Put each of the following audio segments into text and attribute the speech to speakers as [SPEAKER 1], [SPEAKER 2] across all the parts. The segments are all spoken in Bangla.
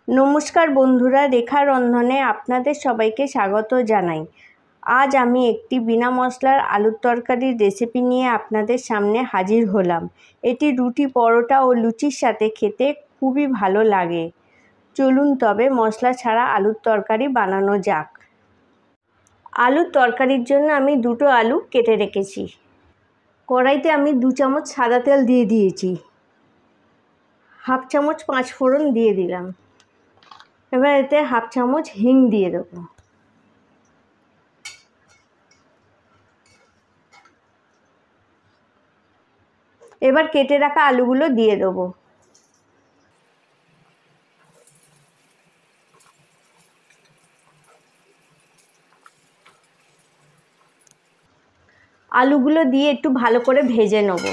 [SPEAKER 1] নমস্কার বন্ধুরা, রেখা রন্ধনে আপনাদের সবাইকে স্বাগত জানাই। আজ আমি একটি বিনা মশলার আলুর তরকারির রেসিপি নিয়ে আপনাদের সামনে হাজির হলাম। এটি রুটি, পরোটা ও লুচির সাথে খেতে খুবই ভালো লাগে। চলুন তবে মশলা ছাড়া আলুর তরকারি বানানো যাক। আলুর তরকারির জন্য আমি দুটো আলু কেটে রেখেছি। কড়াইতে আমি 2 চামচ সাদা তেল দিয়ে দিয়েছি। হাফ চামচ 5 ফোড়ন দিয়ে দিলাম। এবার এতে হাফ চামচ হিং দিয়ে দেবো। এবার কেটে রাখা আলুগুলো দিয়ে দেবো। আলুগুলো দিয়ে একটু ভালো করে ভেজে নেব।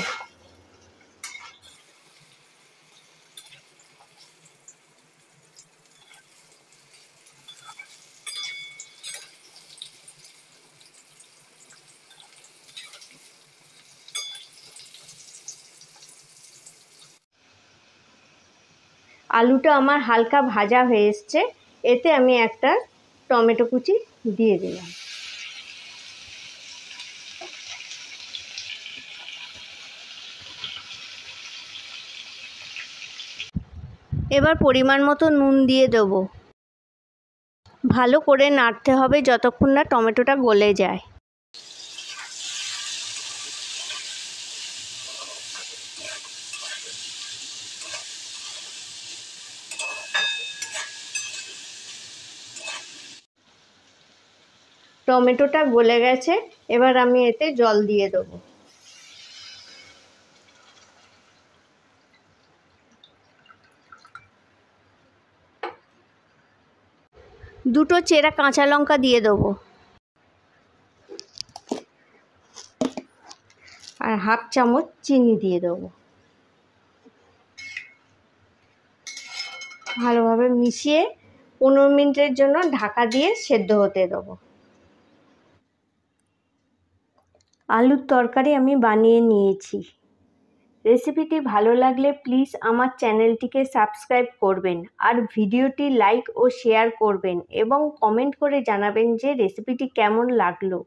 [SPEAKER 1] আলুটা আমার হালকা ভাজা হয়ে এসছে। এতে আমি একটা টমেটো কুচি দিয়ে দিলাম। এবার পরিমাণ মতো নুন দিয়ে দেবো। ভালো করে নাড়তে হবে যতক্ষণ না টমেটোটা গলে যায়। টমেটোটা গলে গেছে, এবার আমি এতে জল দিয়ে দেবো। দুটো চেরা কাঁচা লঙ্কা দিয়ে দেবো আর হাফ চামচ চিনি দিয়ে দেবো। ভালোভাবে মিশিয়ে 15 মিনিটের জন্য ঢাকা দিয়ে সেদ্ধ হতে দেবো। আলুর তরকারি আমি বানিয়ে নিয়েছি। রেসিপিটি ভালো লাগলে প্লিজ আমার চ্যানেলটিকে সাবস্ক্রাইব করবেন আর ভিডিওটি লাইক ও শেয়ার করবেন এবং কমেন্ট করে জানাবেন যে রেসিপিটি কেমন লাগলো।